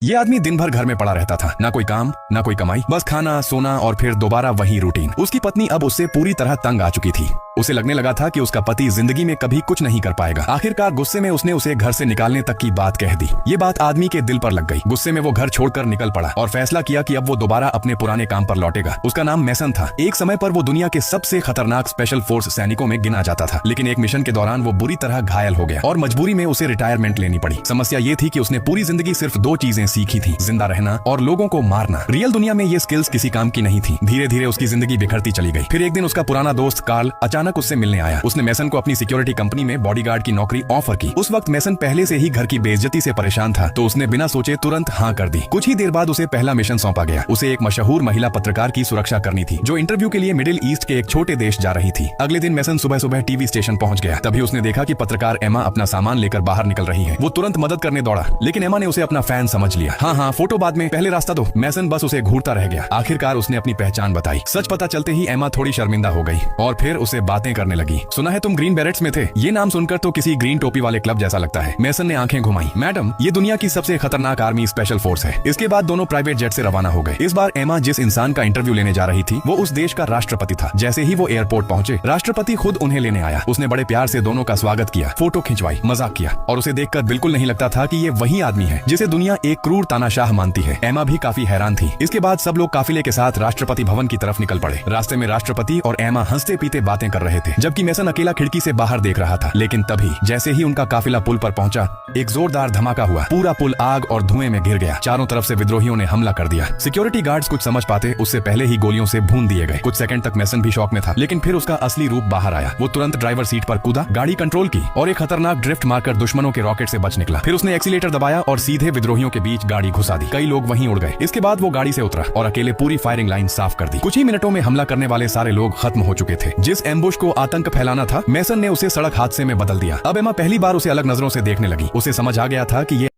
ये आदमी दिन भर घर में पड़ा रहता था, ना कोई काम ना कोई कमाई, बस खाना सोना और फिर दोबारा वही रूटीन। उसकी पत्नी अब उससे पूरी तरह तंग आ चुकी थी। उसे लगने लगा था कि उसका पति जिंदगी में कभी कुछ नहीं कर पाएगा। आखिरकार गुस्से में उसने उसे घर से निकालने तक की बात कह दी। ये बात आदमी के दिल पर लग गई। गुस्से में वो घर छोड़कर निकल पड़ा और फैसला किया कि अब वो दोबारा अपने पुराने काम पर लौटेगा। उसका नाम मैसन था। एक समय पर वो दुनिया के सबसे खतरनाक स्पेशल फोर्स सैनिकों में गिना जाता था, लेकिन एक मिशन के दौरान वो बुरी तरह घायल हो गया और मजबूरी में उसे रिटायरमेंट लेनी पड़ी। समस्या ये थी कि उसने पूरी जिंदगी सिर्फ दो चीजें सीखी थी, जिंदा रहना और लोगों को मारना। रियल दुनिया में ये स्किल्स किसी काम की नहीं थी। धीरे धीरे उसकी जिंदगी बिखरती चली गई। फिर एक दिन उसका पुराना दोस्त कार्ल अचानक उससे मिलने आया। उसने मैसन को अपनी सिक्योरिटी कंपनी में बॉडीगार्ड की नौकरी ऑफर की। उस वक्त मैसन पहले से ही घर की बेइज्जती से परेशान था, तो उसने बिना सोचे तुरंत हाँ कर दी। कुछ ही देर बाद उसे पहला मिशन सौंपा गया। उसे एक मशहूर महिला पत्रकार की सुरक्षा करनी थी, जो इंटरव्यू के लिए मिडिल ईस्ट के एक छोटे देश जा रही थी। अगले दिन मैसन सुबह सुबह टीवी स्टेशन पहुंच गया। तभी उसने देखा कि पत्रकार एमा अपना सामान लेकर बाहर निकल रही है। वो तुरंत मदद करने दौड़ा, लेकिन एमा ने उसे अपना फैन समझ लिया। हाँ, फोटो बाद में, पहले रास्ता दो। मैसन बस उसे घूरता रह गया। आखिरकार उसने अपनी पहचान बताई। सच पता चलते ही एमा थोड़ी शर्मिंदा हो गई और फिर उसे बातें करने लगी। सुना है तुम ग्रीन बैरेट्स में थे? ये नाम सुनकर तो किसी ग्रीन टोपी वाले क्लब जैसा लगता है। मैसन ने आंखें घुमाई। मैडम, ये दुनिया की सबसे खतरनाक आर्मी स्पेशल फोर्स है। इसके बाद दोनों प्राइवेट जेट से रवाना हो गए। इस बार एमा जिस इंसान का इंटरव्यू लेने जा रही थी, वो उस देश का राष्ट्रपति था। जैसे ही वो एयरपोर्ट पहुंचे, राष्ट्रपति खुद उन्हें लेने आया। उसने बड़े प्यार से दोनों का स्वागत किया, फोटो खिंचवाई, मजाक किया और उसे देखकर बिल्कुल नहीं लगता था कि ये वही आदमी है जिसे दुनिया एक क्रूर तानाशाह मानती है। एमा भी काफी हैरान थी। इसके बाद सब लोग काफिले के साथ राष्ट्रपति भवन की तरफ निकल पड़े। रास्ते में राष्ट्रपति और एमा हंसते पीते बातें कर रहे थे, जबकि मैसन अकेला खिड़की से बाहर देख रहा था। लेकिन तभी जैसे ही उनका काफिला पुल पर पहुंचा, एक जोरदार धमाका हुआ। पूरा पुल आग और धुएं में घिर गया। चारों तरफ से विद्रोहियों ने हमला कर दिया। सिक्योरिटी गार्ड्स कुछ समझ पाते उससे पहले ही गोलियों से भून दिए गए। कुछ सेकंड तक मैसन भी शॉक में था, लेकिन फिर उसका असली रूप बाहर आया। वो तुरंत ड्राइवर सीट पर कूदा, गाड़ी कंट्रोल की और एक खतरनाक ड्रिफ्ट मारकर दुश्मनों के रॉकेट से बच निकला। फिर उसने एक्सीलेटर दबाया और सीधे विद्रोहियों के बीच गाड़ी घुसा दी। कई लोग वहीं उड़ गए। इसके बाद वो गाड़ी से उतरा और अकेले पूरी फायरिंग लाइन साफ कर दी। कुछ ही मिनटों में हमला करने वाले सारे लोग खत्म हो चुके थे। जिस एम्बुश को आतंक फैलाना था, मैसन ने उसे सड़क हादसे में बदल दिया। अब एमा पहली बार उसे अलग नजरों से देखने लगी। उसे समझ आ गया था कि ये